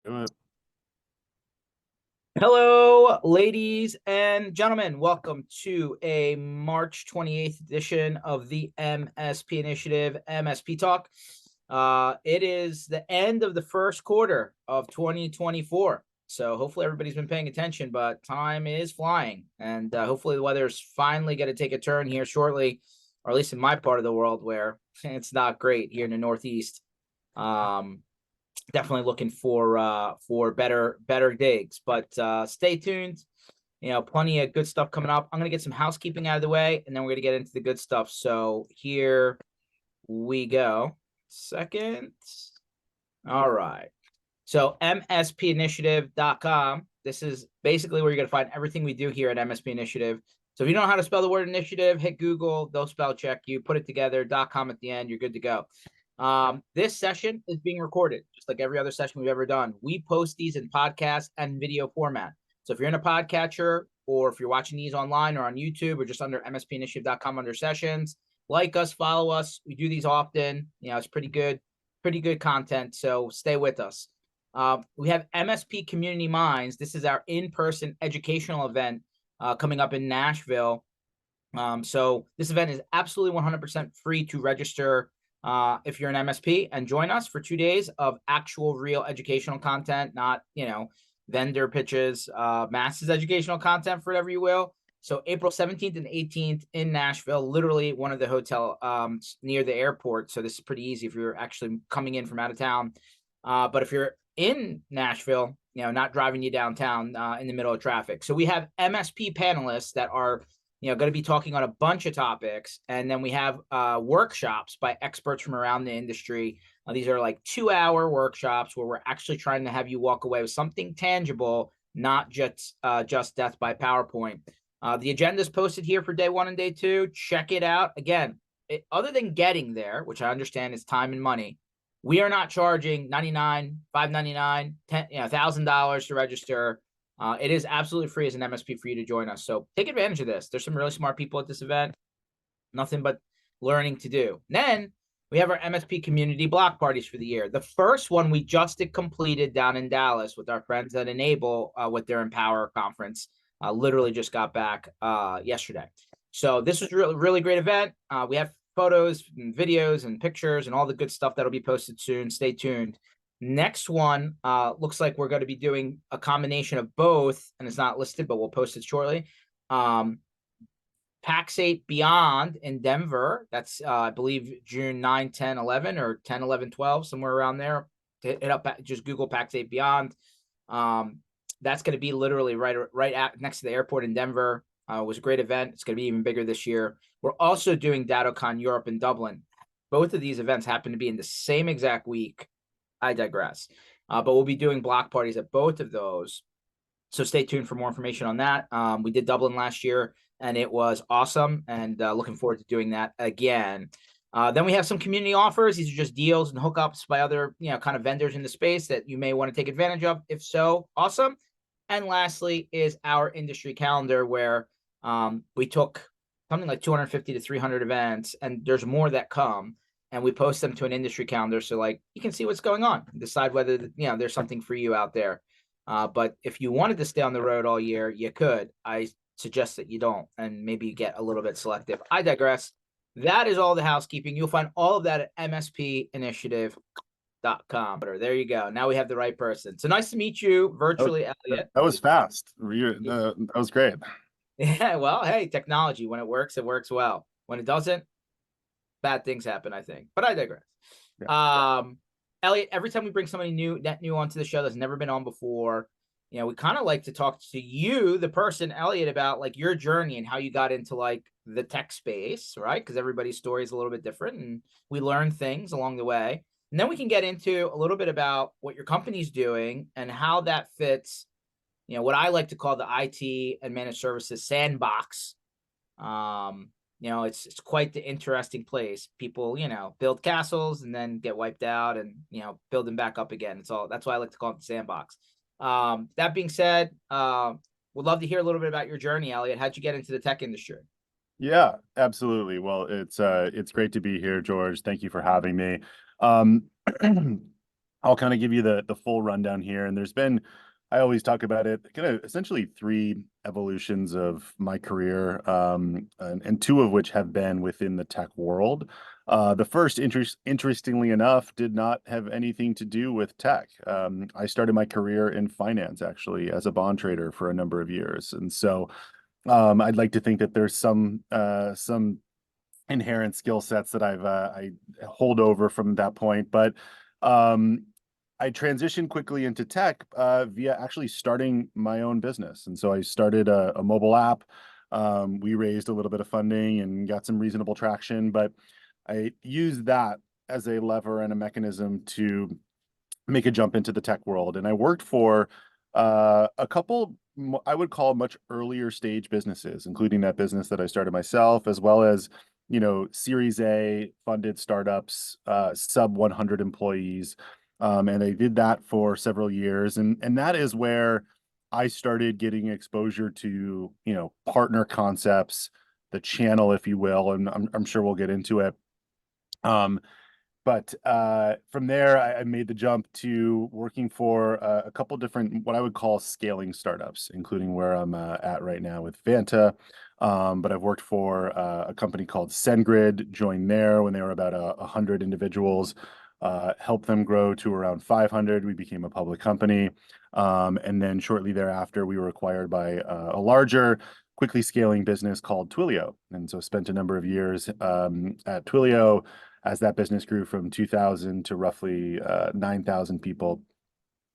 Do it. Hello, ladies and gentlemen. Welcome to a March 28th edition of the MSP Initiative MSP Talk. It is the end of the first quarter of 2024. So hopefully everybody's been paying attention, but time is flying. And hopefully the weather's finally going to take a turn here shortly, or at least in my part of the world where it's not great here in the Northeast. Definitely looking for better digs, but stay tuned. Plenty of good stuff coming up. I'm gonna get some housekeeping out of the way, and then we're gonna get into the good stuff. So here we go. Second. All right. So mspinitiative.com. This is basically where you're gonna find everything we do here at MSP Initiative. So if you don't know how to spell the word initiative, hit Google, they'll spell check you, put it together, .com at the end, you're good to go. This session is being recorded, just like every other session we've ever done. We post these in podcast and video format. So if you're in a podcatcher, or if you're watching these online or on YouTube, or just under mspinitiative.com under sessions, like us, follow us. We do these often. It's pretty good content. So stay with us. We have MSP Community Minds. This is our in-person educational event coming up in Nashville. So this event is absolutely 100% free to register if you're an MSP, and join us for 2 days of actual real educational content, not, vendor pitches, masses educational content, for whatever you will. So April 17th and 18th in Nashville, literally one of the hotel near the airport. So this is pretty easy if you're actually coming in from out of town. But if you're in Nashville, not driving you downtown in the middle of traffic. So we have MSP panelists that are going to be talking on a bunch of topics. And then we have workshops by experts from around the industry. These are like 2-hour workshops where we're actually trying to have you walk away with something tangible, not just death by PowerPoint. The agenda is posted here for day 1 and day 2. Check it out. Again, other than getting there, which I understand is time and money, we are not charging $99, $599, $1,000 to register. It is absolutely free as an MSP for you to join us. So take advantage of this. There's some really smart people at this event. Nothing but learning to do. And then we have our MSP community block parties for the year. The first one we just completed down in Dallas with our friends at Enable with their Empower conference. Literally just got back yesterday. So this was really, really great event. We have photos and videos and pictures and all the good stuff that'll be posted soon. Stay tuned. Next one looks like we're going to be doing a combination of both, and it's not listed, but we'll post it shortly. PAX 8 Beyond in Denver. That's, I believe, June 9, 10, 11, or 10, 11, 12, somewhere around there. Hit up, just Google PAX 8 Beyond. That's going to be literally right next to the airport in Denver. It was a great event. It's going to be even bigger this year. We're also doing DattoCon Europe in Dublin. Both of these events happen to be in the same exact week. I digress. But we'll be doing block parties at both of those. So stay tuned for more information on that. We did Dublin last year, and it was awesome, and looking forward to doing that again. Then we have some community offers. These are just deals and hookups by other, kind of vendors in the space that you may want to take advantage of. If so, awesome. And lastly is our industry calendar, where we took something like 250 to 300 events, and there's more that come. And we post them to an industry calendar, so like you can see what's going on, decide whether there's something for you out there. But if you wanted to stay on the road all year, you could. I suggest that you don't, and maybe you get a little bit selective. I digress. That is all the housekeeping. You'll find all of that at mspinitiative.com. There you go. Now we have the right person. So nice to meet you virtually, Elliot. That was fast. That was great. Yeah, well, hey, technology, when it works well. When it doesn't, bad things happen, I think. But I digress. Yeah. Elliot, every time we bring somebody new onto the show that's never been on before, we kind of like to talk to you, the person, Elliot, about like your journey and how you got into like the tech space, right? Because everybody's story is a little bit different, and we learn things along the way. And then we can get into a little bit about what your company's doing and how that fits, what I like to call the IT and managed services sandbox. It's quite the interesting place. People, build castles and then get wiped out, and build them back up again. That's why I like to call it the sandbox. That being said, would love to hear a little bit about your journey, Elliot. How'd you get into the tech industry? Yeah, absolutely. Well, it's great to be here, George. Thank you for having me. I'll kind of give you the full rundown here. And there's been, I always talk about it, kind of essentially three evolutions of my career, and two of which have been within the tech world. The first, interestingly enough, did not have anything to do with tech. I started my career in finance, actually, as a bond trader for a number of years. And so I'd like to think that there's some inherent skill sets that I hold over from that point. But um, I transitioned quickly into tech via actually starting my own business. And so I started a mobile app. We raised a little bit of funding and got some reasonable traction, but I used that as a lever and a mechanism to make a jump into the tech world. And I worked for a couple, I would call much earlier stage businesses, including that business that I started myself, as well as, Series A funded startups, sub 100 employees. And I did that for several years. And that is where I started getting exposure to, partner concepts, the channel, if you will. And I'm sure we'll get into it. Um, but from there, I made the jump to working for a couple different, what I would call scaling startups, including where I'm at right now with Vanta. But I've worked for a company called SendGrid, joined there when they were about 100 individuals, helped them grow to around 500. We became a public company. And then shortly thereafter, we were acquired by a larger, quickly scaling business called Twilio. And so spent a number of years at Twilio as that business grew from 2,000 to roughly 9,000 people.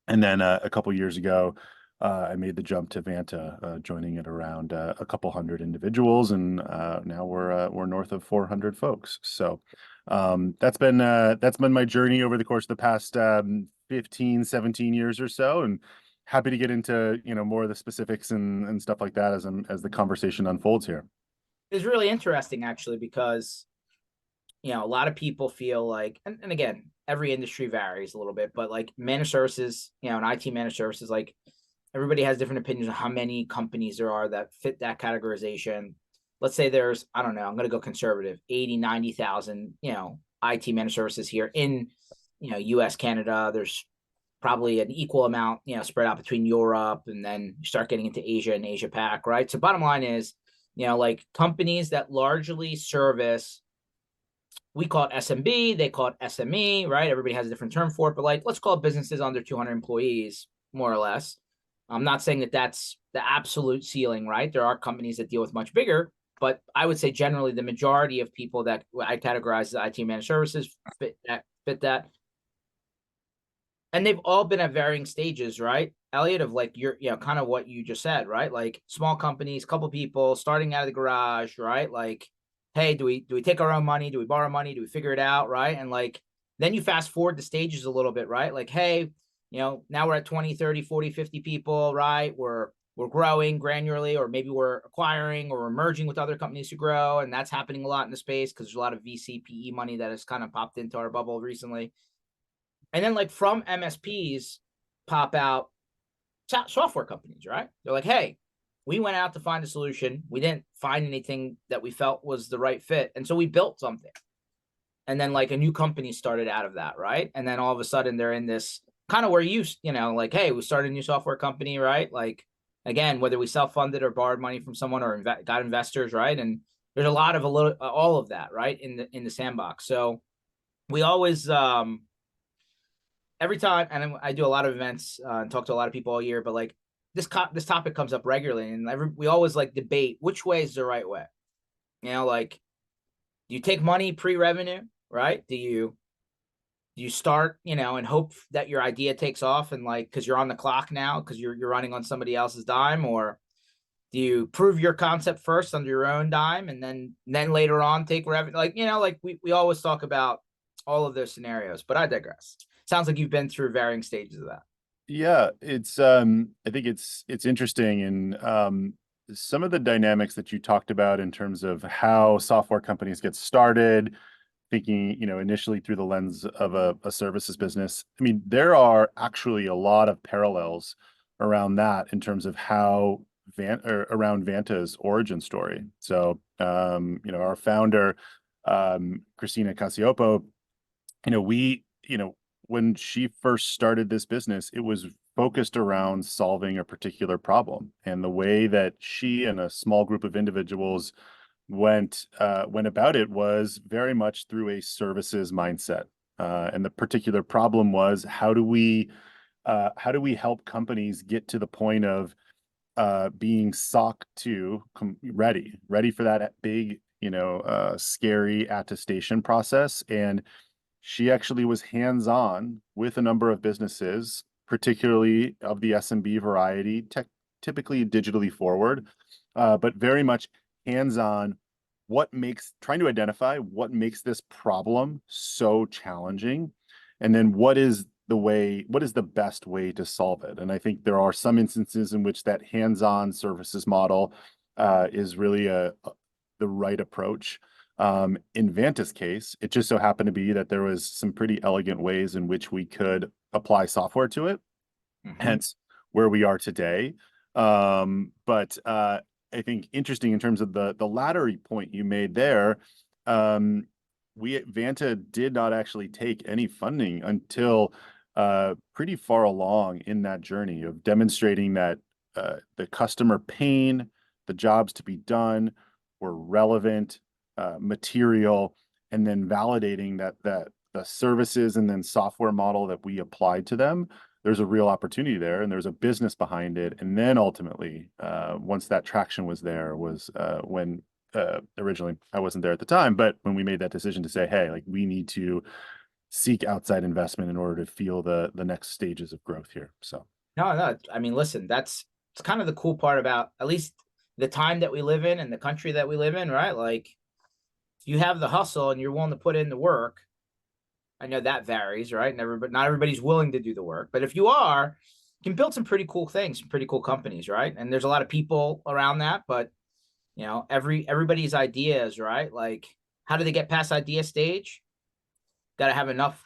And then a couple years ago, I made the jump to Vanta, joining at around a couple hundred individuals, and now we're north of 400 folks. So that's been my journey over the course of the past 15, 17 years or so, and happy to get into more of the specifics and stuff like that as the conversation unfolds here. It's really interesting actually because a lot of people feel like, and again, every industry varies a little bit, but like managed services, and IT managed services, like everybody has different opinions on how many companies there are that fit that categorization. Let's say there's, I don't know, I'm going to go conservative, 80, 90,000, IT managed services here in, US, Canada. There's probably an equal amount, spread out between Europe, and then you start getting into Asia and Asia Pac, right? So bottom line is, like companies that largely service, we call it SMB, they call it SME, right? Everybody has a different term for it, but like, let's call it businesses under 200 employees, more or less. I'm not saying that that's the absolute ceiling, right? There are companies that deal with much bigger, but I would say generally the majority of people that I categorize as IT managed services fit that. And they've all been at varying stages, right? Elliot, of like your, kind of what you just said, right? Like small companies, couple people starting out of the garage, right? Like, hey, do we take our own money? Do we borrow money? Do we figure it out, right? And like, then you fast forward the stages a little bit, right? Like, hey, now we're at 20, 30, 40, 50 people, right? We're growing granularly, or maybe we're acquiring or we're merging with other companies to grow. And that's happening a lot in the space because there's a lot of VC PE money that has kind of popped into our bubble recently. And then like from MSPs pop out software companies, right? They're like, hey, we went out to find a solution. We didn't find anything that we felt was the right fit. And so we built something. And then like a new company started out of that, right? And then all of a sudden they're in this kind of where like, hey, we started a new software company, right? Like, again, whether we self-funded or borrowed money from someone or got investors, right? And there's a lot of all of that, right? In the sandbox. So we always, every time, and I do a lot of events and talk to a lot of people all year, but like this topic comes up regularly, and we always like debate which way is the right way. Like, do you take money pre-revenue, right? Do you start, and hope that your idea takes off, and like because you're on the clock now because you're running on somebody else's dime, or do you prove your concept first under your own dime and then later on take revenue? Like, like we always talk about all of those scenarios, but I digress. Sounds like you've been through varying stages of that. Yeah, it's I think it's interesting, and some of the dynamics that you talked about in terms of how software companies get started, thinking, initially through the lens of a services business. I mean, there are actually a lot of parallels around that in terms of how around Vanta's origin story. So, our founder, Christina Casiopo, we when she first started this business, it was focused around solving a particular problem. And the way that she and a small group of individuals went about it was very much through a services mindset. And the particular problem was how do we help companies get to the point of being SOC 2 ready for that big, scary attestation process. And she actually was hands-on with a number of businesses, particularly of the SMB variety, typically digitally forward, but very much hands-on. Trying to identify what makes this problem so challenging, and then what is the best way to solve it? And I think there are some instances in which that hands-on services model is really the right approach. In Vanta's case, it just so happened to be that there was some pretty elegant ways in which we could apply software to it, hence where we are today. But I think interesting in terms of the latter point you made there, we at Vanta did not actually take any funding until pretty far along in that journey of demonstrating that the customer pain, the jobs to be done were relevant, material, and then validating that the services and then software model that we applied to them, there's a real opportunity there and there's a business behind it. And then ultimately, once that traction was there, was when originally I wasn't there at the time, but when we made that decision to say, hey, like we need to seek outside investment in order to feel the next stages of growth here. So No, I mean, listen, it's kind of the cool part about at least the time that we live in and the country that we live in, right? Like, if you have the hustle and you're willing to put in the work, I know that varies, right? Not everybody's willing to do the work, but if you are, you can build some pretty cool things, some pretty cool companies, right? And there's a lot of people around that, but everybody's ideas, right? Like, how do they get past idea stage? Got to have enough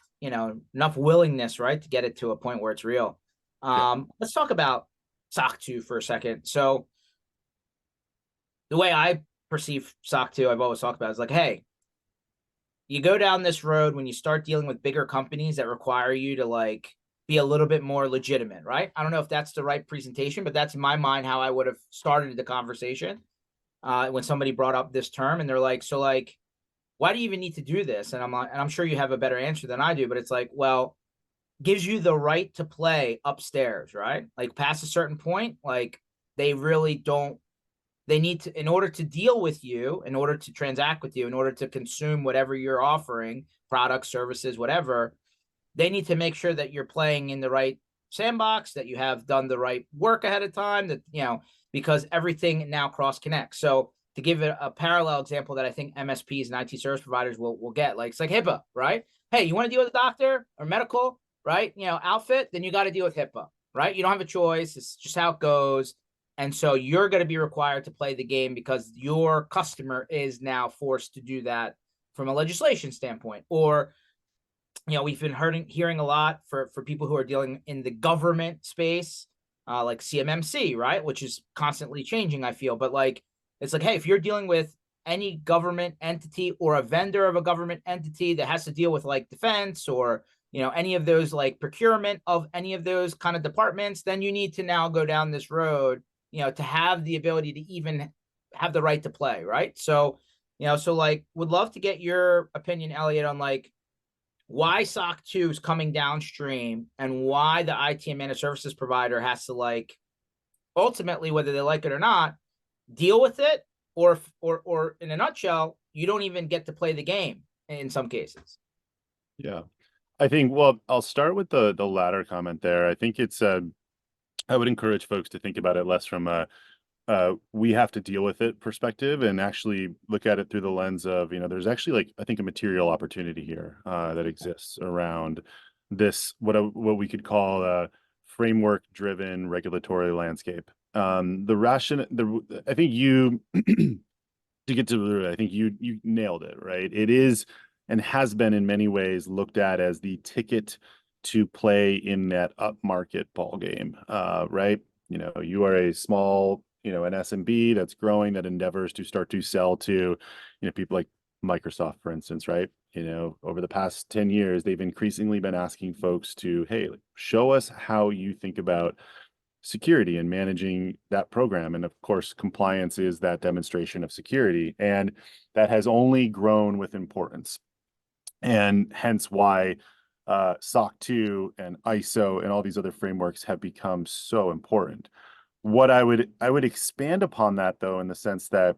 willingness, right, to get it to a point where it's real. yeah, Let's talk about SOC 2 for a second. So the way I perceive SOC 2, I've always talked about is like, hey, you go down this road when you start dealing with bigger companies that require you to like be a little bit more legitimate, right? I don't know if that's the right presentation, but that's in my mind how I would have started the conversation when somebody brought up this term and they're like, so like, why do you even need to do this? And I'm sure you have a better answer than I do, but it's like, well, gives you the right to play upstairs, right? Like past a certain point, like they really don't, they need to, in order to deal with you, in order to transact with you, in order to consume whatever you're offering, products, services, whatever, they need to make sure that you're playing in the right sandbox, that you have done the right work ahead of time, because everything now cross connects. So to give it a parallel example that I think MSPs and IT service providers will get, like it's like HIPAA, right? Hey, you want to deal with a doctor or medical, right? Outfit, then you got to deal with HIPAA, right? You don't have a choice. It's just how it goes. And so you're going to be required to play the game because your customer is now forced to do that from a legislation standpoint. Or we've been hearing a lot for people who are dealing in the government space, like CMMC, right, which is constantly changing, I feel. But like, it's like, hey, if you're dealing with any government entity or a vendor of a government entity that has to deal with like defense or any of those like procurement of any of those kind of departments, then you need to now go down this road, to have the ability to even have the right to play, right? So so like would love to get your opinion, Elliot, on like why SOC 2 is coming downstream and why the IT and managed services provider has to like ultimately, whether they like it or not, deal with it, or in a nutshell, you don't even get to play the game in some cases. yeah. I think, well, I'll start with the latter comment there. I think it's I would encourage folks to think about it less from a we have to deal with it perspective and actually look at it through the lens of, there's actually like I think a material opportunity here that exists around this what we could call a framework driven regulatory landscape. I think you to get to the root, I think you nailed it, right? It is and has been in many ways looked at as the ticket to play in that upmarket ball game, right? You are a small, an SMB that's growing that endeavors to start to sell to, people like Microsoft, for instance, right? Over the past 10 years, they've increasingly been asking folks to, hey, show us how you think about security and managing that program. And of course, compliance is that demonstration of security. And that has only grown with importance. And hence why SOC 2 and ISO and all these other frameworks have become so important. What I would expand upon that though, in the sense that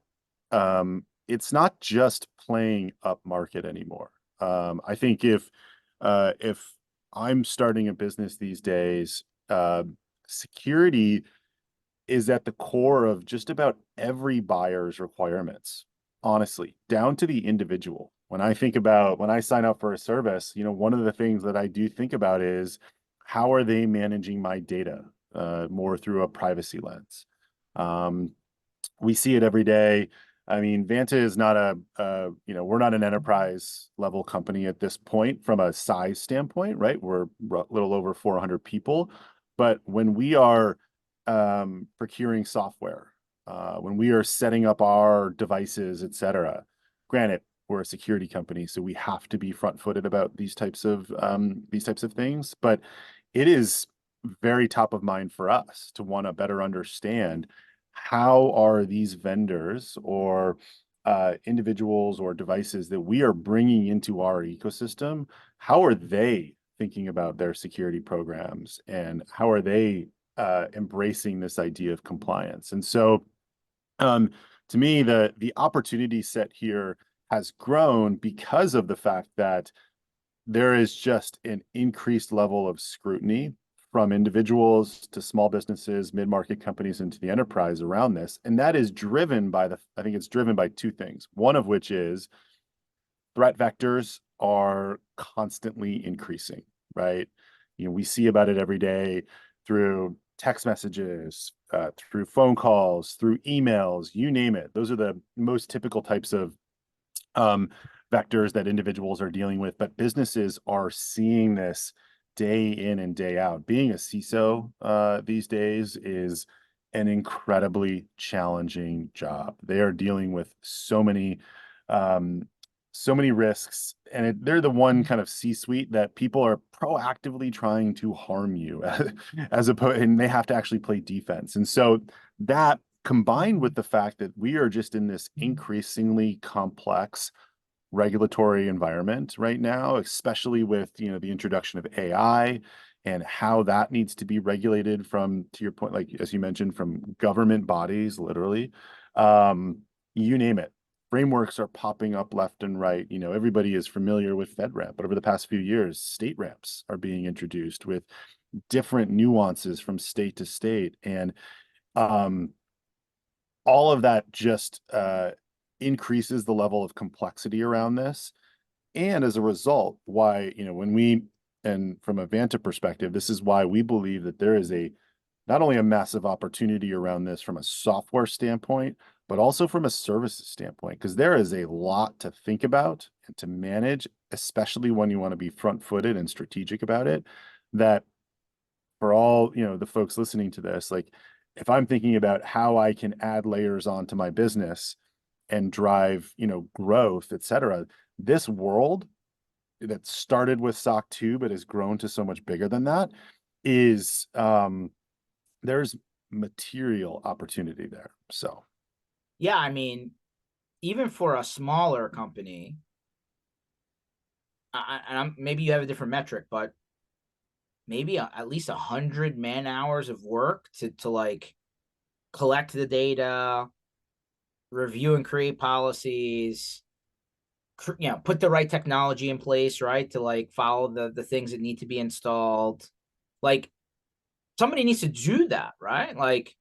it's not just playing up market anymore. I think if I'm starting a business these days, security is at the core of just about every buyer's requirements, honestly, down to the individual. When I sign up for a service, one of the things that I do think about is how are they managing my data, more through a privacy lens. Um, we see it every day. I mean, Vanta is not we're not an enterprise level company at this point from a size standpoint, right? We're a little over 400 people. But when we are procuring software, when we are setting up our devices, et cetera, granted, we're a security company, so we have to be front-footed about these types of things. But it is very top of mind for us to want to better understand how are these vendors or individuals or devices that we are bringing into our ecosystem, how are they thinking about their security programs and how are they embracing this idea of compliance? And so, to me, the opportunity set here has grown because of the fact that there is just an increased level of scrutiny from individuals to small businesses, mid-market companies, into the enterprise around this. And that is driven by I think it's driven by two things. One of which is threat vectors are constantly increasing, right? We see about it every day through text messages, through phone calls, through emails, you name it. Those are the most typical types of um, vectors that individuals are dealing with, but businesses are seeing this day in and day out. Being a CISO these days is an incredibly challenging job. They are dealing with um, so many risks, and they're the one kind of C-suite that people are proactively trying to harm you, as opposed, and they have to actually play defense. And so that combined with the fact that we are just in this increasingly complex regulatory environment right now, especially with the introduction of AI and how that needs to be regulated from, to your point, like as you mentioned, from government bodies, literally, um, you name it. Frameworks are popping up left and right. Everybody is familiar with FedRAMP, but over the past few years, state ramps are being introduced with different nuances from state to state. And um, all of that just increases the level of complexity around this. And as a result, why, and from a Vanta perspective, this is why we believe that there is not only a massive opportunity around this from a software standpoint, but also from a services standpoint, because there is a lot to think about and to manage, especially when you want to be front-footed and strategic about it, that for all, the folks listening to this, like if I'm thinking about how I can add layers onto my business and drive, growth, et cetera, this world that started with SOC 2, but has grown to so much bigger than that is, there's material opportunity there. So, Yeah, I mean, even for a smaller company, maybe you have a different metric, but maybe at least 100 man hours of work to like collect the data, review and create policies, put the right technology in place, right, to like follow the things that need to be installed. Like somebody needs to do that, right? Like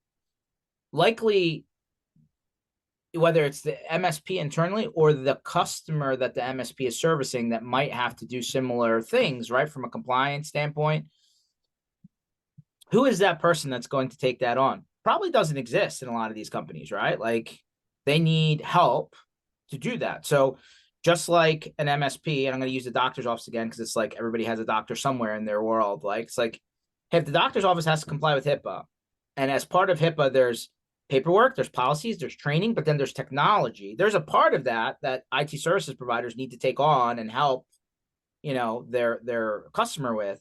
likely whether it's the MSP internally or the customer that the MSP is servicing that might have to do similar things, right? From a compliance standpoint, who is that person that's going to take that on? Probably doesn't exist in a lot of these companies, right? Like they need help to do that. So just like an MSP, and I'm going to use the doctor's office again because it's like everybody has a doctor somewhere in their world. Like it's like if the doctor's office has to comply with HIPAA, and as part of HIPAA, there's paperwork, there's policies, there's training, but then there's technology. There's a part of that IT services providers need to take on and help, their customer with.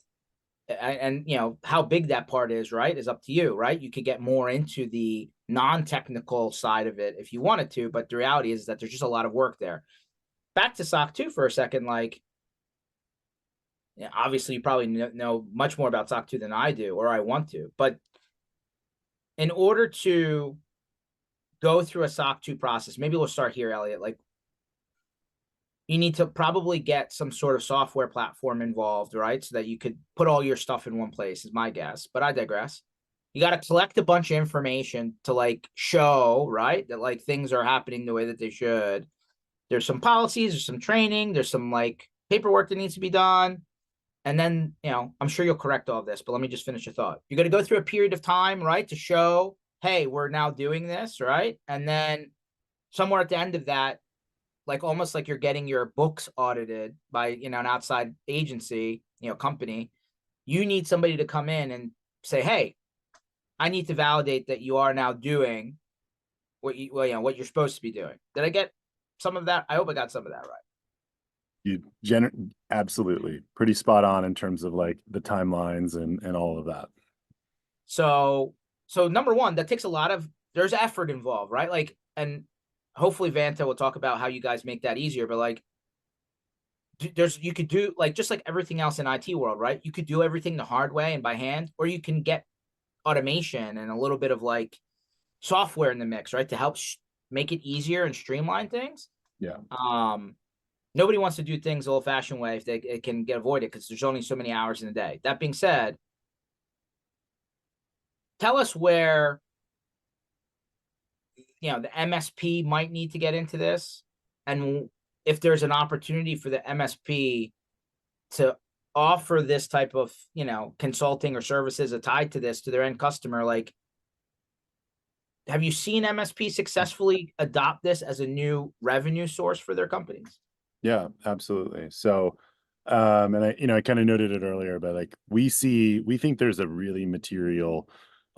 And how big that part is, right, is up to you, right? You could get more into the non-technical side of it if you wanted to, but the reality is that there's just a lot of work there. Back to SOC 2 for a second, obviously you probably know much more about SOC 2 than I do, or I want to, but in order to go through a SOC 2 process, maybe we'll start here, Elliot, you need to probably get some sort of software platform involved, right? So that you could put all your stuff in one place is my guess, but I digress. You got to collect a bunch of information to show, right, that things are happening the way that they should. There's some policies, there's some training, there's some paperwork that needs to be done. And then, I'm sure you'll correct all of this, but let me just finish your thought. You're going to go through a period of time, right, to show, hey, we're now doing this, right? And then somewhere at the end of that, almost like you're getting your books audited by, an outside agency, company, you need somebody to come in and say, hey, I need to validate that you are now doing what what you're supposed to be doing. Did I get some of that? I hope I got some of that right. Absolutely pretty spot on in terms of the timelines and all of that. So number one, that takes there's effort involved, right? And hopefully Vanta will talk about how you guys make that easier, but you could do just like everything else in IT world, right? You could do everything the hard way and by hand, or you can get automation and a little bit of software in the mix, right? To help make it easier and streamline things. Yeah. Nobody wants to do things the old fashioned way if it can get avoided because there's only so many hours in a day. That being said, tell us where the MSP might need to get into this, and if there's an opportunity for the MSP to offer this type of consulting or services tied to this to their end customer. Have you seen MSP successfully adopt this as a new revenue source for their companies? Yeah, absolutely. So and I kind of noted it earlier, but we think there's a really material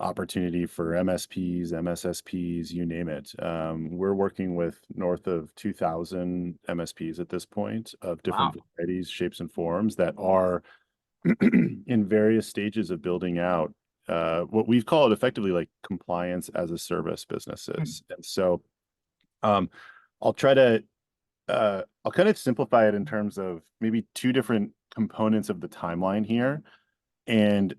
opportunity for MSPs, MSSPs, you name it. We're working with north of 2,000 MSPs at this point of different varieties, shapes, and forms that are in various stages of building out what we've called effectively compliance as a service businesses. And so I'll try to I'll kind of simplify it in terms of maybe two different components of the timeline here. And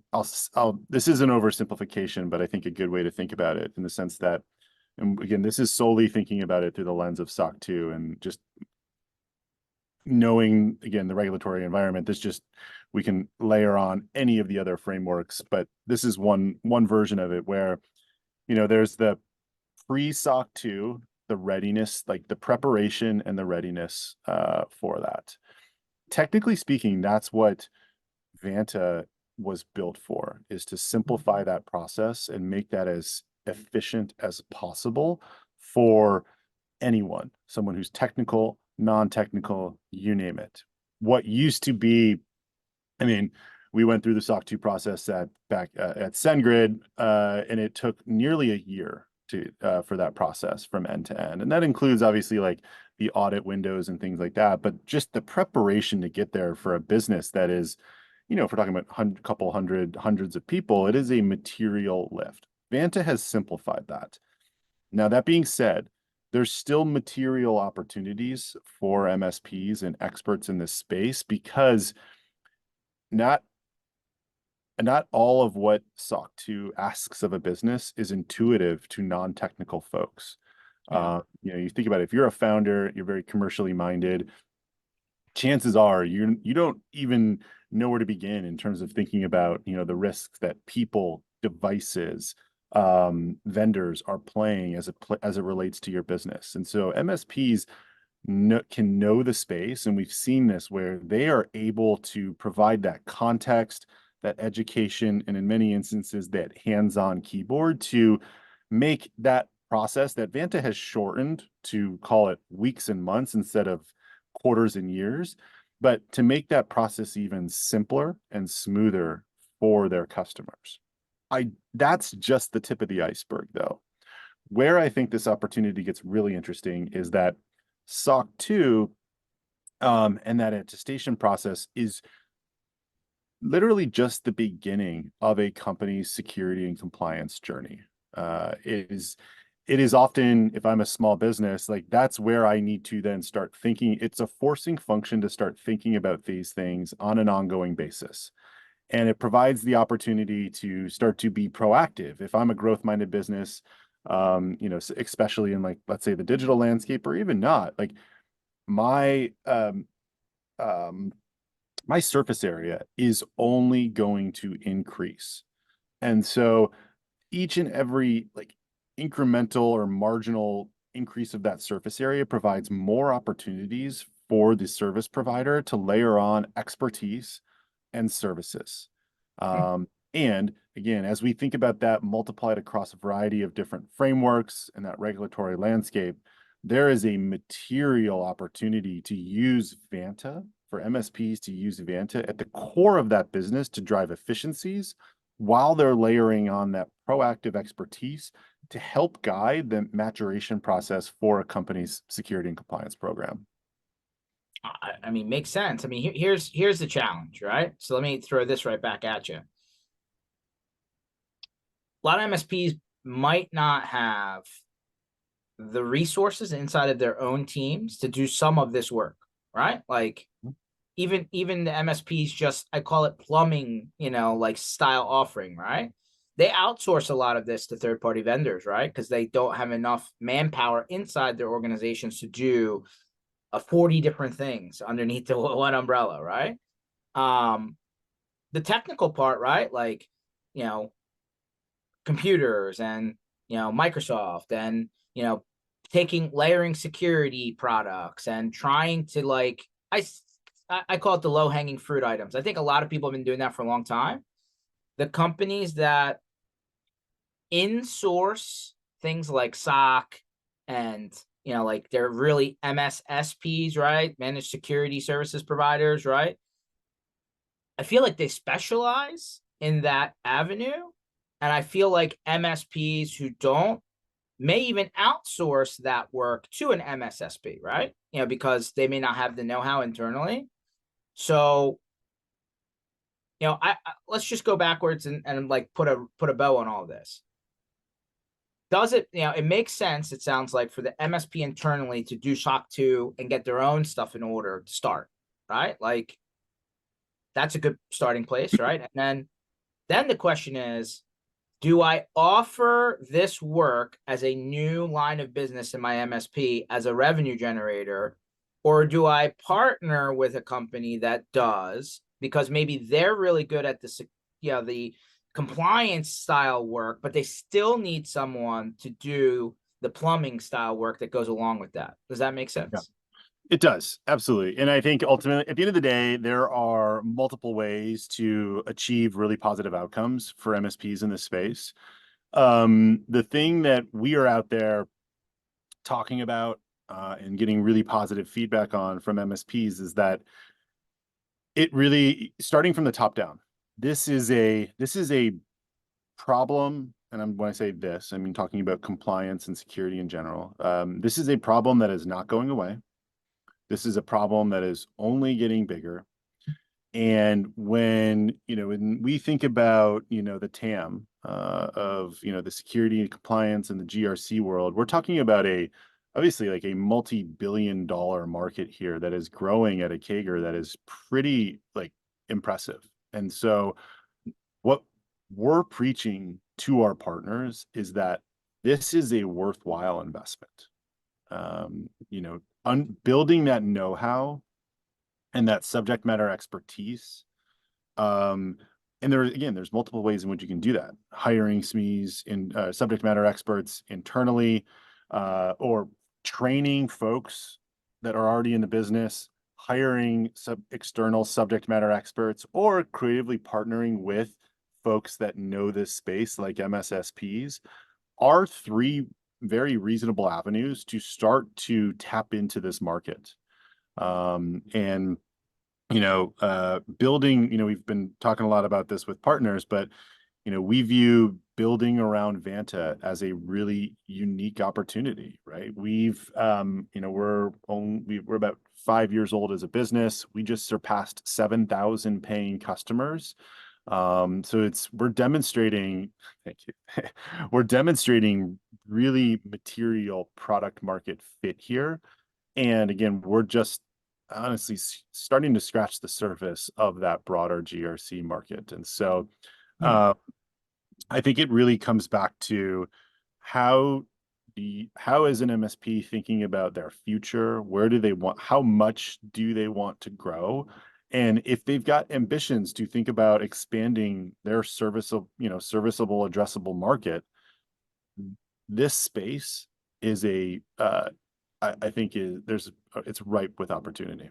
this is an oversimplification, but I think a good way to think about it in the sense that, and again, this is solely thinking about it through the lens of SOC 2 and just knowing, again, the regulatory environment. We can layer on any of the other frameworks, but this is one version of it where, there's the pre-SOC 2, the readiness, the preparation and the readiness for that. Technically speaking, that's what Vanta was built for, is to simplify that process and make that as efficient as possible for anyone, someone who's technical, non-technical, you name it. What used to be, we went through the SOC 2 process back at SendGrid, and it took nearly a year for that process from end to end. And that includes obviously the audit windows and things like that, but just the preparation to get there for a business that is, if we're talking about hundreds of people, it is a material lift. Vanta has simplified that. Now, that being said, there's still material opportunities for MSPs and experts in this space because not all of what SOC 2 asks of a business is intuitive to non-technical folks. Yeah. You think about it, if you're a founder, you're very commercially minded, chances are you don't even know where to begin in terms of thinking about, the risks that people, devices, vendors are playing as it relates to your business. And so MSPs can know the space, and we've seen this where they are able to provide that context, that education, and in many instances, that hands-on keyboard to make that process that Vanta has shortened to, call it, weeks and months instead of quarters and years, but to make that process even simpler and smoother for their customers. That's just the tip of the iceberg, though. where I think this opportunity gets really interesting is that SOC 2 and that attestation process is literally just the beginning of a company's security and compliance journey. It is often, if I'm a small business, like that's where I need to then start thinking. It's a forcing function to start thinking about these things on an ongoing basis. And it provides the opportunity to start to be proactive. If I'm a growth-minded business, especially in like, let's say the digital landscape or even not, like my um, my surface area is only going to increase. And so each and every like incremental or marginal increase of that surface area provides more opportunities for the service provider to layer on expertise and services. And again, as we think about that multiplied across a variety of different frameworks and that regulatory landscape, there is a material opportunity to use Vanta for MSPs to use Vanta at the core of that business to drive efficiencies while they're layering on that proactive expertise to help guide the maturation process for a company's security and compliance program. I mean, makes sense. I mean, here's the challenge, right? So let me throw this right back at you. A lot of MSPs might not have the resources inside of their own teams to do some of this work, right? Like even the MSPs, just I call it plumbing, like style offering, right? They outsource a lot of this to third-party vendors, right? Because they don't have enough manpower inside their organizations to do 40 different things underneath the one umbrella, right? The technical part, right? Like, you know, computers and, Microsoft and, taking layering security products and trying to like, I call it the low hanging fruit items. I think a lot of people have been doing that for a long time. The companies that in-source things like SOC and, like they're really MSSPs, right? Managed security services providers, right? I feel like they specialize in that avenue. And I feel like MSPs who don't may even outsource that work to an MSSP, right? Because they may not have the know-how internally. So, I let's just go backwards and like put a bow on all this. Does it, it makes sense, it sounds like, for the MSP internally to do SOC 2 and get their own stuff in order to start, right? Like that's a good starting place, right? And then the question is, do I offer this work as a new line of business in my MSP as a revenue generator, or do I partner with a company that does, because maybe they're really good at the compliance style work, but they still need someone to do the plumbing style work that goes along with that? Does that make Yeah. sense? It does, absolutely. And I think ultimately, at the end of the day, there are multiple ways to achieve really positive outcomes for MSPs in this space. The thing that we are out there talking about and getting really positive feedback on from MSPs is that it really, starting from the top down, this is a problem. And when I say this, I mean talking about compliance and security in general. This is a problem that is not going away. This is a problem that is only getting bigger. And when we think about, the TAM of, the security and compliance and the GRC world, we're talking about obviously like a multi-billion dollar market here that is growing at a CAGR that is pretty like impressive. And so what we're preaching to our partners is that this is a worthwhile investment. Building that know-how and that subject matter expertise. Um, and there's multiple ways in which you can do that. Hiring SMEs in subject matter experts internally, or training folks that are already in the business, hiring external subject matter experts, or creatively partnering with folks that know this space like MSSPs are three very reasonable avenues to start to tap into this market. And building, we've been talking a lot about this with partners, but we view building around Vanta as a really unique opportunity, right? We're about 5 years old as a business. We just surpassed 7,000 paying customers. So we're demonstrating, thank you. We're demonstrating really material product market fit here. And again, we're just honestly starting to scratch the surface of that broader GRC market. And so, Hmm. uh, I think it really comes back to how how is an MSP thinking about their future? Where do they want, how much do they want to grow? And if they've got ambitions to think about expanding their serviceable addressable market, this space is I think it's ripe with opportunity.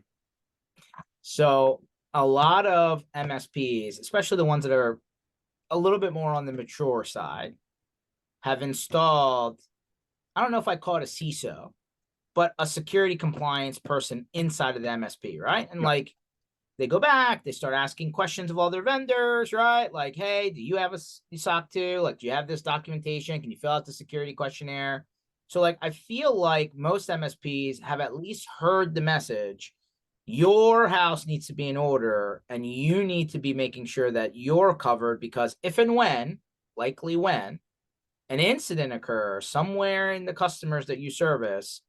So a lot of MSPs, especially the ones that are a little bit more on the mature side, have installed, I don't know if I call it a CISO, but a security compliance person inside of the MSP, right? And Yep. like they go back, they start asking questions of all their vendors, right? Like, hey, do you have a SOC 2? Like, do you have this documentation? Can you fill out the security questionnaire? So, like, I feel like most MSPs have at least heard the message. Your house needs to be in order, and you need to be making sure that you're covered because if and when, likely when, an incident occurs somewhere in the customers that you service,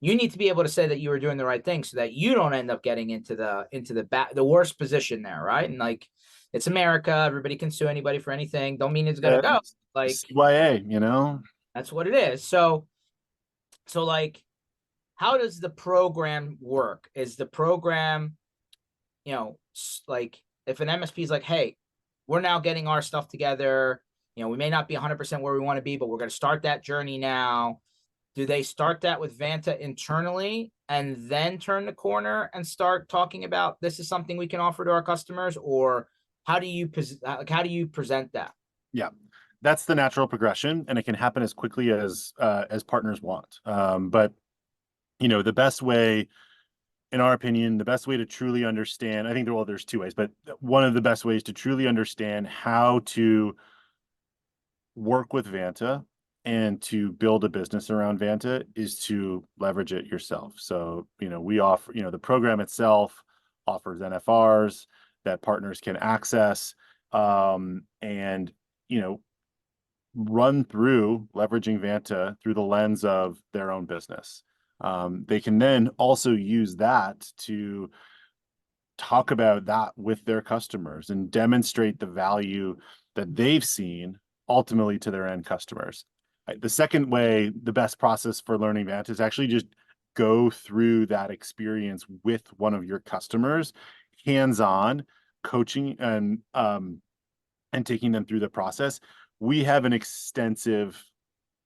you need to be able to say that you were doing the right thing so that you don't end up getting into the worst position there, right? And like it's America, everybody can sue anybody for anything. Don't mean it's gonna go. Like CYA, you know? that's what it is. So like how does the program work? Is the program, like if an MSP is like, hey, we're now getting our stuff together, we may not be 100% where we want to be, but we're going to start that journey now. Do they start that with Vanta internally and then turn the corner and start talking about this is something we can offer to our customers, or how do you present that? Yeah, that's the natural progression, and it can happen as quickly as partners want. But the best way, in our opinion, the best way to truly understand, I think there's two ways, but one of the best ways to truly understand how to work with Vanta and to build a business around Vanta is to leverage it yourself. So, we offer, the program itself offers NFRs that partners can access, and, run through leveraging Vanta through the lens of their own business. They can then also use that to talk about that with their customers and demonstrate the value that they've seen ultimately to their end customers. The second way, the best process for learning that is actually just go through that experience with one of your customers, hands-on coaching and taking them through the process. We have an extensive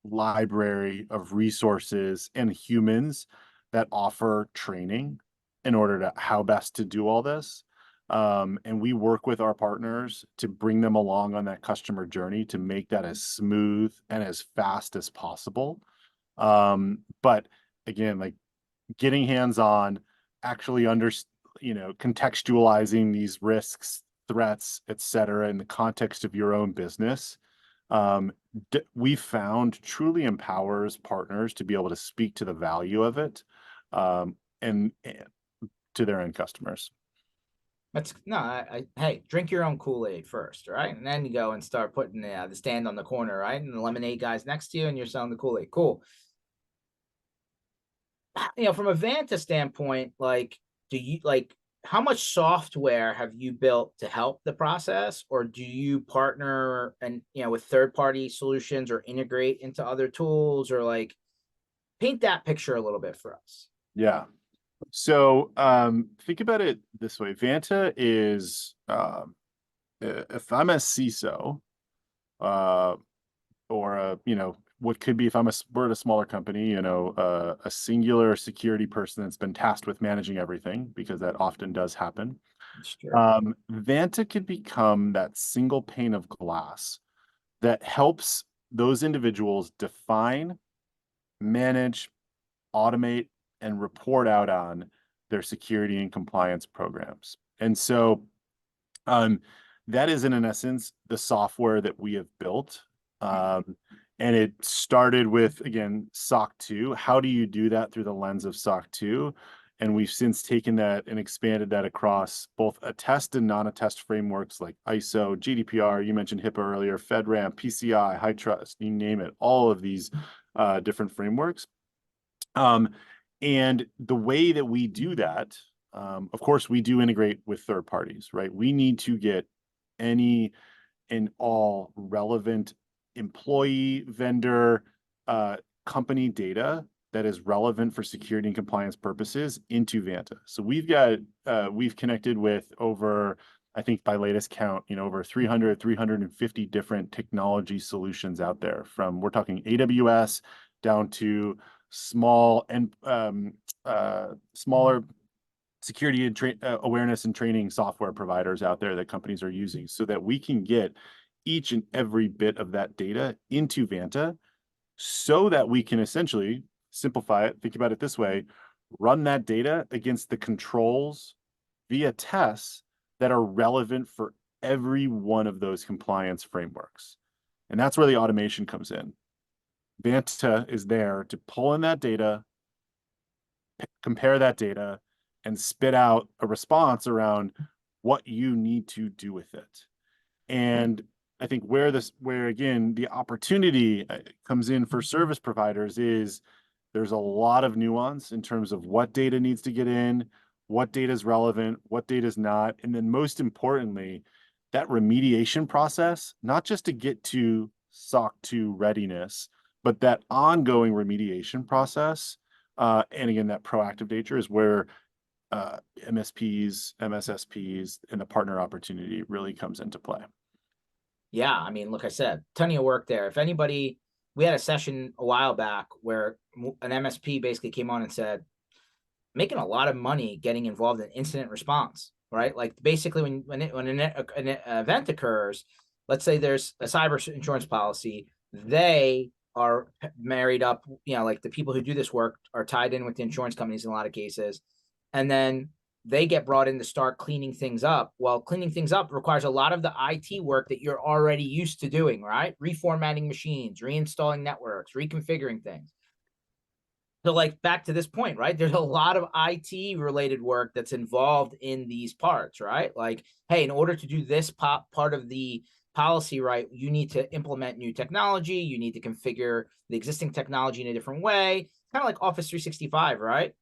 library of resources and humans that offer training in order to how best to do all this. And we work with our partners to bring them along on that customer journey to make that as smooth and as fast as possible. But again, like getting hands-on, actually contextualizing these risks, threats, et cetera, in the context of your own business, we found truly empowers partners to be able to speak to the value of it, and to their end customers. That's no, hey, drink your own Kool-Aid first, right? And then you go and start putting the stand on the corner, right? And the lemonade guy's next to you, and you're selling the Kool-Aid. Cool. From a Vanta standpoint, like, do you like how much software have you built to help the process, or do you partner and with third-party solutions or integrate into other tools, or like paint that picture a little bit for us? Yeah. So think about it this way. Vanta is if I'm a CISO, uh, or what could be if we're at a smaller company, a singular security person that's been tasked with managing everything, because that often does happen. Sure. Vanta could become that single pane of glass that helps those individuals define, manage, automate, and report out on their security and compliance programs. And so, that is in essence the software that we have built And it started with, again, SOC 2. How do you do that through the lens of SOC 2? And we've since taken that and expanded that across both attest and non-attest frameworks like ISO, GDPR, you mentioned HIPAA earlier, FedRAMP, PCI, High Trust, you name it, all of these different frameworks. And the way that we do that, of course, we do integrate with third parties, right? We need to get any and all relevant employee, vendor, company data that is relevant for security and compliance purposes into Vanta. So we've connected with over, I think by latest count, over 350 different technology solutions out there, from, we're talking AWS down to small and smaller security and awareness and training software providers out there that companies are using, so that we can get each and every bit of that data into Vanta, so that we can essentially simplify it. Think about it this way: run that data against the controls via tests that are relevant for every one of those compliance frameworks. And that's where the automation comes in. Vanta is there to pull in that data, compare that data, and spit out a response around what you need to do with it. And I think where again, the opportunity comes in for service providers is there's a lot of nuance in terms of what data needs to get in, what data is relevant, what data is not. And then most importantly, that remediation process, not just to get to SOC 2 readiness, but that ongoing remediation process. And again, that proactive nature is where MSPs, MSSPs, and the partner opportunity really comes into play. Yeah, I mean, look, I said, plenty of work there. If anybody, we had a session a while back where an MSP basically came on and said, making a lot of money getting involved in incident response, right? Like basically when an event occurs, let's say there's a cyber insurance policy, they are married up, like the people who do this work are tied in with the insurance companies in a lot of cases. And then they get brought in to start cleaning things up. Well, cleaning things up requires a lot of the IT work that you're already used to doing, right? Reformatting machines, reinstalling networks, reconfiguring things. So like back to this point, right? There's a lot of IT related work that's involved in these parts, right? Like, hey, in order to do this part of the policy, right, you need to implement new technology. You need to configure the existing technology in a different way. Kind of like Office 365, right?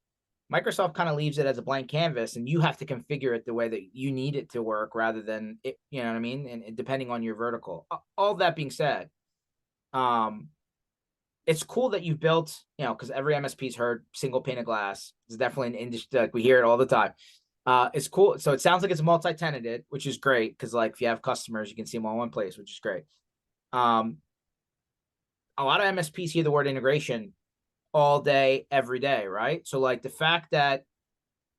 Microsoft kind of leaves it as a blank canvas, and you have to configure it the way that you need it to work rather than it, you know what I mean? And depending on your vertical. All that being said, it's cool that you've built, because every MSP's heard single pane of glass. It's definitely an industry, like we hear it all the time. It's cool. So it sounds like it's multi-tenanted, which is great, because like if you have customers, you can see them all in one place, which is great. A lot of MSPs hear the word integration all day, every day, right? So like the fact that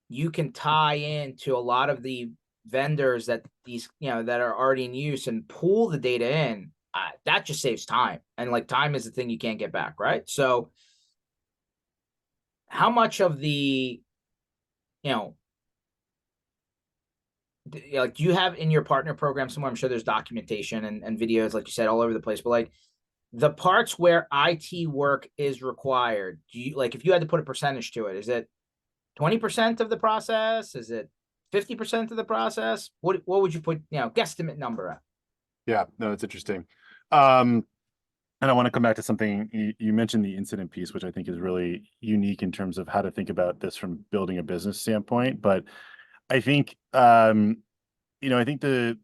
you can tie into a lot of the vendors that these, that are already in use and pull the data in, that just saves time. And like time is the thing you can't get back, right? So how much of the, like do you have in your partner program somewhere, I'm sure there's documentation and videos, like you said, all over the place, but like the parts where IT work is required, do you, like if you had to put a percentage to it, is it 20% of the process? Is it 50% of the process? What would you put, guesstimate number at? Yeah, no, it's interesting. And I want to come back to something you mentioned, the incident piece, which I think is really unique in terms of how to think about this from building a business standpoint. But I think, I think the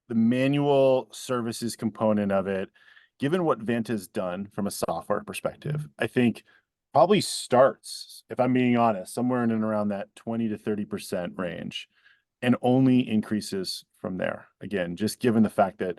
manual services component of it, given what Vanta's done from a software perspective, I think probably starts, if I'm being honest, somewhere in and around that 20 to 30% range, and only increases from there. Again, just given the fact that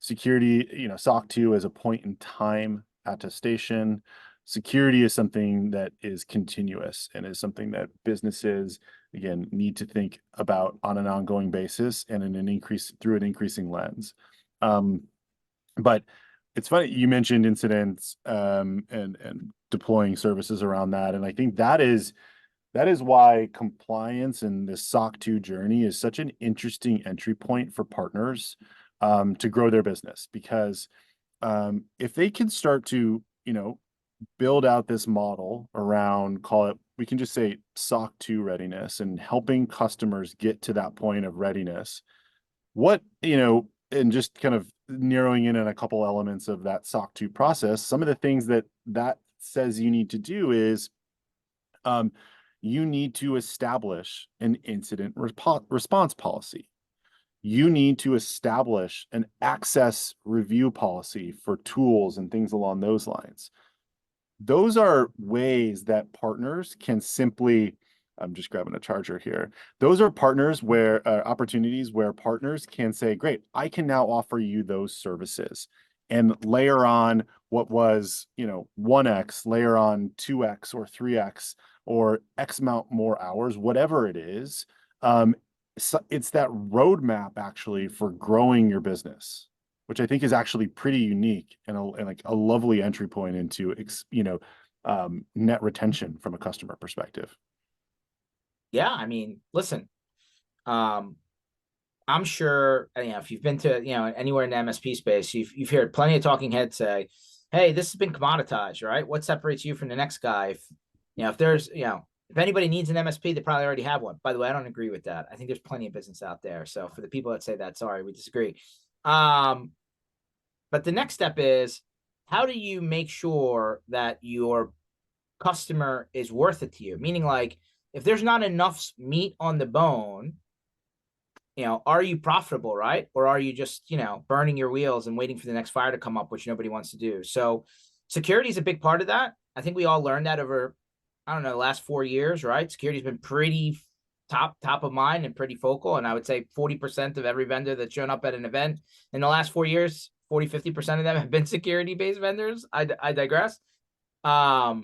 security, SOC 2 is a point in time attestation. Security is something that is continuous and is something that businesses, again, need to think about on an ongoing basis and in an increasing lens. But it's funny, you mentioned incidents and deploying services around that. And I think that is why compliance and the SOC 2 journey is such an interesting entry point for partners, to grow their business. Because if they can start to, build out this model around, call it, we can just say SOC 2 readiness, and helping customers get to that point of readiness, and just kind of narrowing in on a couple elements of that SOC 2 process, some of the things that says you need to do is you need to establish an incident response policy. You need to establish an access review policy for tools and things along those lines. Those are ways that partners can simply, I'm just grabbing a charger here. Those are opportunities where partners can say, great, I can now offer you those services, and layer on what was, 1x, layer on 2x or 3x or X amount more hours, whatever it is. So it's that roadmap actually for growing your business, which I think is actually pretty unique and like a lovely entry point into, net retention from a customer perspective. Yeah, I mean, listen, I'm sure, if you've been to, anywhere in the MSP space, you've heard plenty of talking heads say, hey, this has been commoditized, right? What separates you from the next guy? If there's, if anybody needs an MSP, they probably already have one. By the way, I don't agree with that. I think there's plenty of business out there. So for the people that say that, sorry, we disagree. But the next step is, how do you make sure that your customer is worth it to you? Meaning, like, if there's not enough meat on the bone, are you profitable, right? Or are you just, burning your wheels and waiting for the next fire to come up, which nobody wants to do? So security is a big part of that. I think we all learned that over, I don't know, the last 4 years, right? Security's been pretty top of mind and pretty focal. And I would say 40% of every vendor that's shown up at an event in the last 4 years, 40-50% of them have been security-based vendors. I digress. I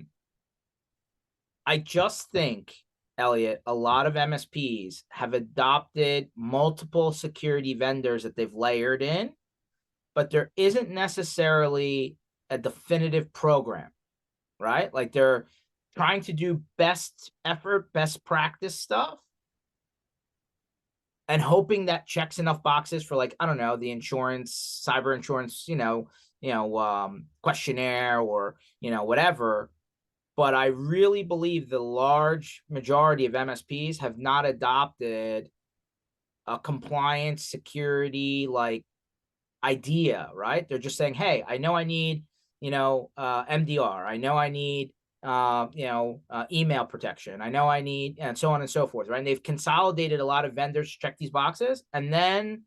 just think, Elliot, a lot of MSPs have adopted multiple security vendors that they've layered in, but there isn't necessarily a definitive program, right? Like, they're trying to do best effort, best practice stuff, and hoping that checks enough boxes for, like, I don't know, the insurance, cyber insurance, questionnaire, or, whatever. But I really believe the large majority of MSPs have not adopted a compliance security like idea, right? They're just saying, hey, I know I need, MDR. I know I need, email protection. I know I need, and so on and so forth, right? And they've consolidated a lot of vendors to check these boxes, and then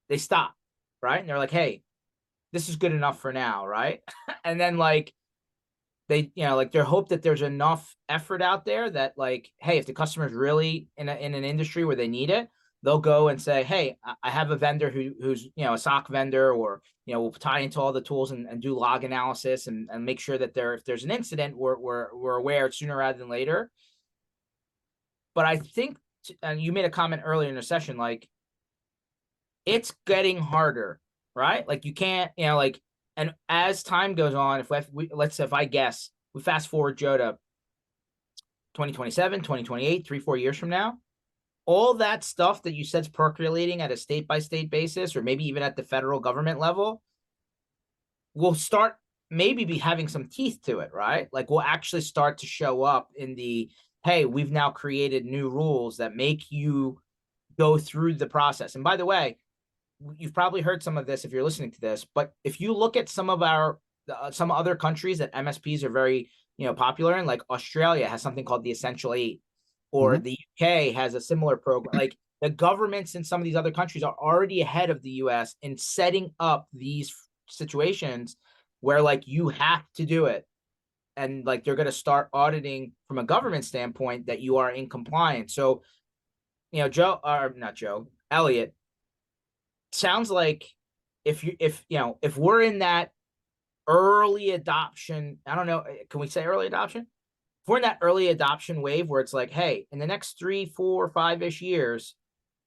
they stop, right? And they're like, hey, this is good enough for now, right? And then, like, they, they're hope that there's enough effort out there that, like, hey, if the customer's really in an industry where they need it, they'll go and say, hey, I have a vendor who's, a SOC vendor, or, will tie into all the tools and do log analysis and make sure that if there's an incident, we're aware sooner rather than later. But I think, and you made a comment earlier in the session, like, it's getting harder, right? Like, you can't, and as time goes on, if I guess, we fast forward, Joe, to 2027, 2028, 3-4 years from now, all that stuff that you said's percolating at a state-by-state basis, or maybe even at the federal government level, will start maybe be having some teeth to it, right? Like, we'll actually start to show up in the, hey, we've now created new rules that make you go through the process. And by the way, you've probably heard some of this if you're listening to this, but if you look at some other countries that MSPs are very, popular in, like Australia has something called the Essential 8, or the UK has a similar program. Like, the governments in some of these other countries are already ahead of the US in setting up these situations where, like, you have to do it. And, like, they're going to start auditing from a government standpoint that you are in compliance. So, Elliot, sounds like if we're in that early adoption, I don't know, can we say early adoption? If we're in that early adoption wave where it's like, hey, in the next 3, 4, 5-ish years,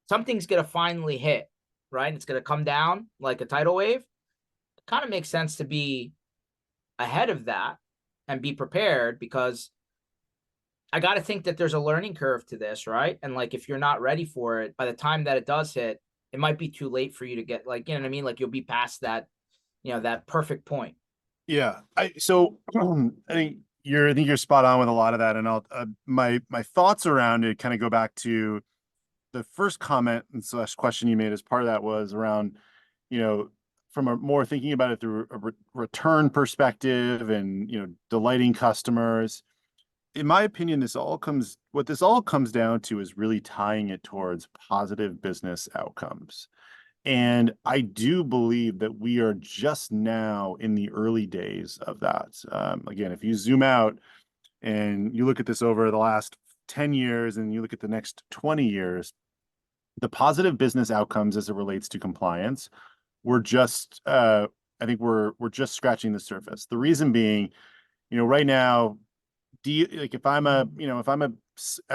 something's going to finally hit, right? It's going to come down like a tidal wave. It kind of makes sense to be ahead of that and be prepared, because I got to think that there's a learning curve to this, right? And, like, if you're not ready for it, by the time that it does hit, it might be too late for you to get, like, you know what I mean? Like, you'll be past that, that perfect point. Yeah. I think you're spot on with a lot of that. And my thoughts around it kind of go back to the first comment and slash question you made as part of that was around, you know, from a more thinking about it through a return perspective and, delighting customers. In my opinion, what this all comes down to is really tying it towards positive business outcomes. And I do believe that we are just now in the early days of that. Again, if you zoom out and you look at this over the last 10 years and you look at the next 20 years, the positive business outcomes as it relates to compliance, we're just, I think we're just scratching the surface. The reason being, right now, like if I'm a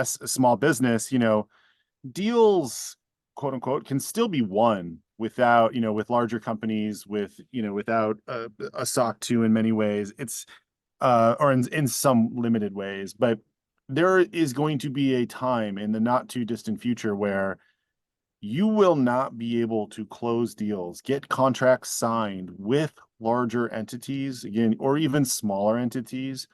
small business, deals, quote unquote, can still be won without, with larger companies, without a SOC 2 in many ways. It's or in some limited ways, but there is going to be a time in the not too distant future where you will not be able to close deals, get contracts signed with larger entities, again, or even smaller entities,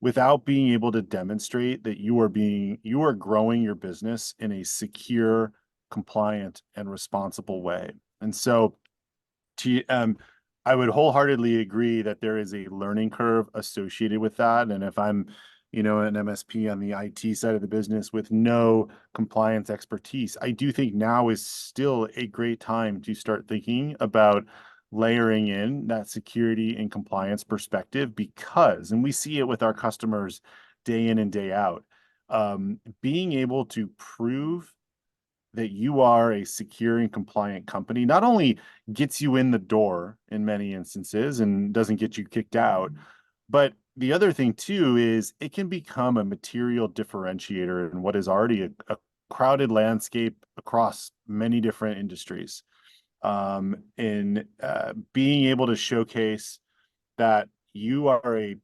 without being able to demonstrate that you are growing your business in a secure, compliant, and responsible way. And so to I would wholeheartedly agree that there is a learning curve associated with that. And if I'm, an MSP on the IT side of the business with no compliance expertise, I do think now is still a great time to start thinking about layering in that security and compliance perspective because, and we see it with our customers day in and day out, being able to prove that you are a secure and compliant company not only gets you in the door in many instances and doesn't get you kicked out, but the other thing too is it can become a material differentiator in what is already a crowded landscape across many different industries. In being able to showcase that you are a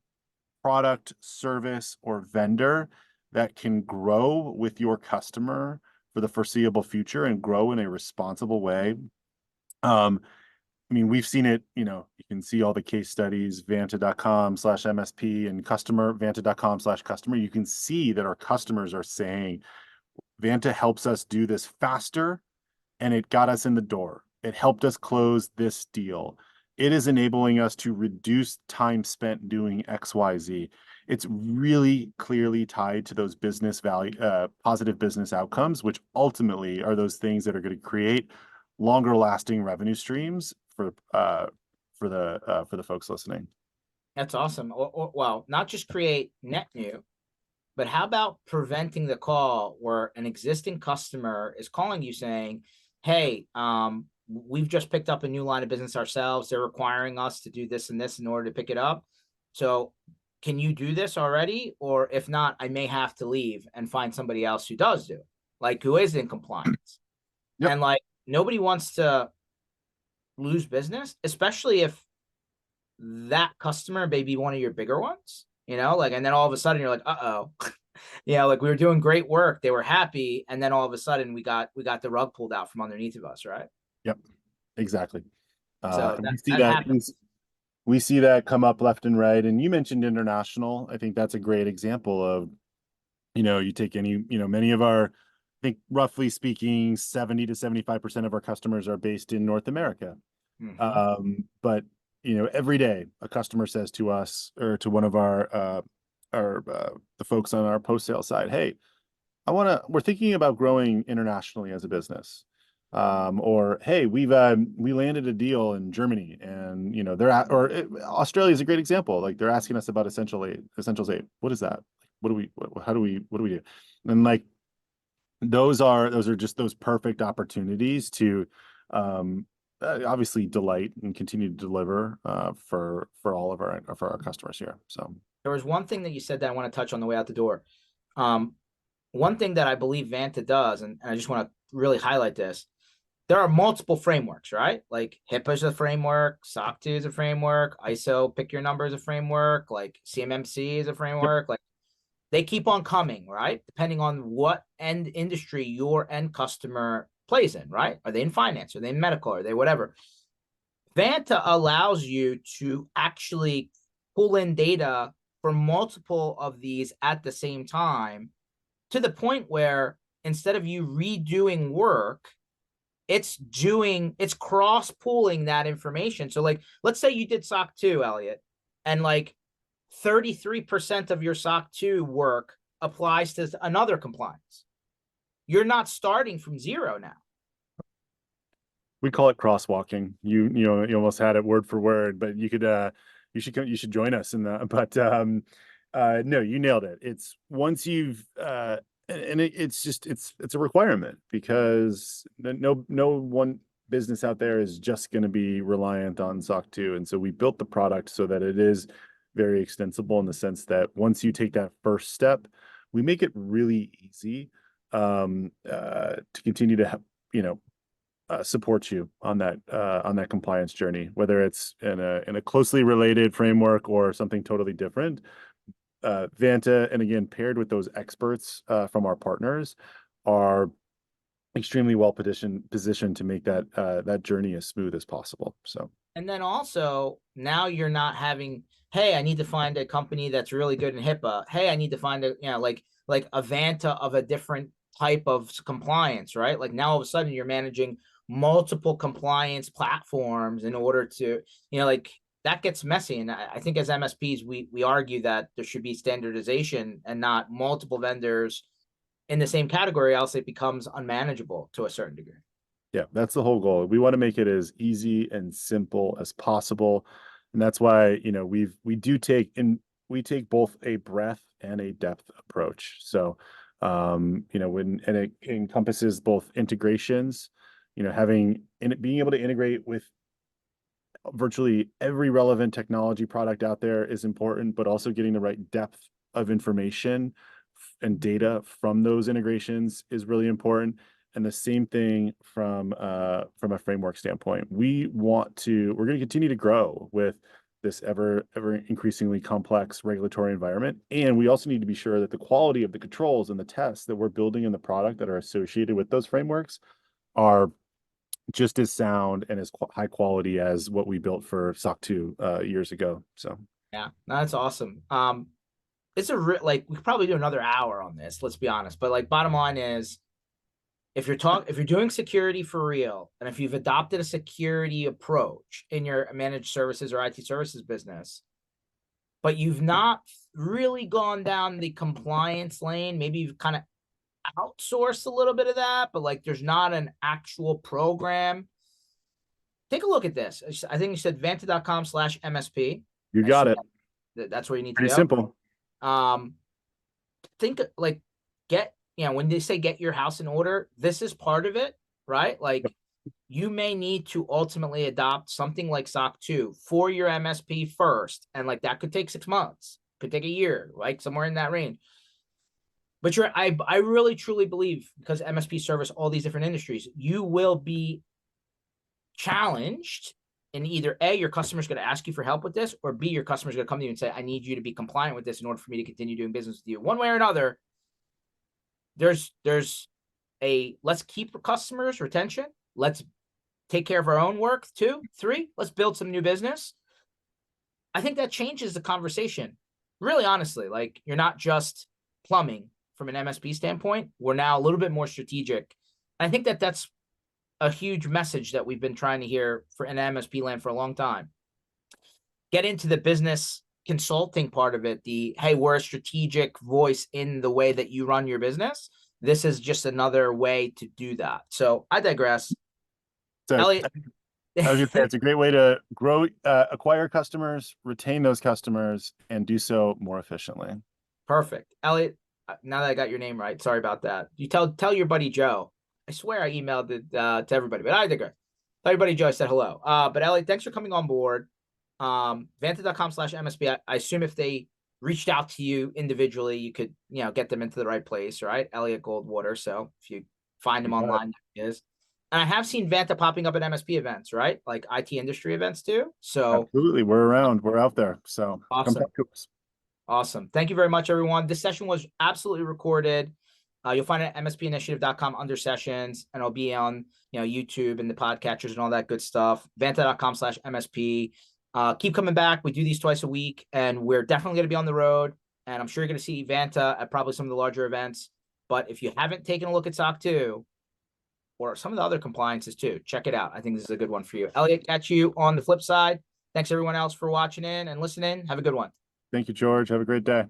product, service, or vendor that can grow with your customer for the foreseeable future and grow in a responsible way. I mean, we've seen it, you can see all the case studies, vanta.com/MSP and vanta.com/customer. You can see that our customers are saying, Vanta helps us do this faster and it got us in the door. It helped us close this deal. It is enabling us to reduce time spent doing XYZ. It's really clearly tied to those positive business outcomes, which ultimately are those things that are going to create longer lasting revenue streams for the folks listening. That's awesome. Well, not just create net new, but how about preventing the call where an existing customer is calling you saying, hey, we've just picked up a new line of business ourselves. They're requiring us to do this and this in order to pick it up. So can you do this already? Or if not, I may have to leave and find somebody else who does do it, like who is in compliance. Yep. And like nobody wants to lose business, especially if that customer may be one of your bigger ones, like, and then all of a sudden you're like, uh-oh, like we were doing great work. They were happy. And then all of a sudden we got the rug pulled out from underneath of us. Right. Yep, exactly. So And that happens. we see that come up left and right. And you mentioned international. I think that's a great example of, you take many of our, I think roughly speaking, 70 to 75% of our customers are based in North America. But every day a customer says to us or to one of the folks on our post sale side, hey, we're thinking about growing internationally as a business. Or hey, we landed a deal in Germany and Australia is a great example. Like they're asking us about Essentials 8. What is that? What do we do? And like those are just those perfect opportunities to obviously delight and continue to deliver for all of our customers here. So there was one thing that you said that I want to touch on the way out the door. One thing that I believe Vanta does, and I just want to really highlight this. There are multiple frameworks, right? Like HIPAA is a framework, SOC 2 is a framework, ISO pick your number is a framework, like CMMC is a framework. Yep. Like they keep on coming, right? Depending on what end industry your end customer plays in, right? Are they in finance? Are they in medical? Are they whatever? Vanta allows you to actually pull in data for multiple of these at the same time, to the point where instead of you redoing work, it's cross pooling that information. So like, let's say you did SOC 2, Elliot, and like 33% of your SOC 2 work applies to another compliance. You're not starting from zero now. We call it crosswalking. You almost had it word for word, but you should join us in that. But no, you nailed it. It's once you've it's a requirement, because no one business out there is just going to be reliant on SOC 2. And so we built the product so that it is very extensible, in the sense that once you take that first step, we make it really easy to continue to support you on that compliance journey, whether it's in a closely related framework or something totally different. Vanta, and again, paired with those experts from our partners, are extremely well positioned to make that journey as smooth as possible. So, and then also now you're not having, hey, I need to find a company that's really good in HIPAA. Hey, I need to find like a Vanta of a different type of compliance, right? Like now all of a sudden you're managing multiple compliance platforms in order to, like that gets messy. And I think as MSPs, we argue that there should be standardization and not multiple vendors in the same category, else it becomes unmanageable to a certain degree. Yeah, that's the whole goal. We want to make it as easy and simple as possible. And that's why, we take both a breadth and a depth approach. So, and it encompasses both integrations, being able to integrate with virtually every relevant technology product out there is important, but also getting the right depth of information and data from those integrations is really important. And the same thing from a framework standpoint. We're going to continue to grow with this ever increasingly complex regulatory environment. And we also need to be sure that the quality of the controls and the tests that we're building in the product that are associated with those frameworks are just as sound and as high quality as what we built for SOC 2 years ago. So yeah, that's awesome. It's like we could probably do another hour on this, let's be honest. But like bottom line is, if you're doing security for real, and if you've adopted a security approach in your managed services or IT services business, but you've not really gone down the compliance lane, maybe you've kind of outsourced a little bit of that, but like there's not an actual program. Take a look at this. I think you said vanta.com/MSP. you got it. That's where you need to Pretty go. simple. Think like when they say get your house in order, this is part of it, right? Like you may need to ultimately adopt something like SOC 2 for your MSP first. And like that could take 6 months, could take a year, like somewhere in that range. But I really truly believe, because MSP service all these different industries, you will be challenged. And either A, your customer's going to ask you for help with this, or B, your customer's going to come to you and say, I need you to be compliant with this in order for me to continue doing business with you. One way or another, there's a let's keep customers retention. Let's take care of our own work. 2, 3, let's build some new business. I think that changes the conversation. Really, honestly, like you're not just plumbing from an MSP standpoint. We're now a little bit more strategic. I think that that's a huge message that we've been trying to hear for an MSP land for a long time. Get into the business consulting part of it. Hey, we're a strategic voice in the way that you run your business. This is just another way to do that. So I digress. So Elliot, I was gonna say it's a great way to grow, acquire customers, retain those customers, and do so more efficiently. Perfect. Elliot, now that I got your name right, sorry about that. You tell your buddy Joe. I swear I emailed it to everybody, but I digress. Tell your buddy Joe I said hello. But Elliot, thanks for coming on board. Vanta.com/MSP. I assume if they reached out to you individually, you could, get them into the right place, right? Elliot Goldwater. So if you find him online, there he is. And I have seen Vanta popping up at MSP events, right? Like IT industry events too. So absolutely, we're around, we're out there. So awesome. come talk to us. Awesome. Thank you very much, everyone. This session was absolutely recorded. You'll find it at mspinitiative.com under sessions, and it'll be on YouTube and the podcatchers and all that good stuff. Vanta.com/MSP. Keep coming back. We do these twice a week, and we're definitely going to be on the road. And I'm sure you're going to see Vanta at probably some of the larger events. But if you haven't taken a look at SOC 2 or some of the other compliances too, check it out. I think this is a good one for you. Elliot, catch you on the flip side. Thanks everyone else for watching in and listening. Have a good one. Thank you, George. Have a great day.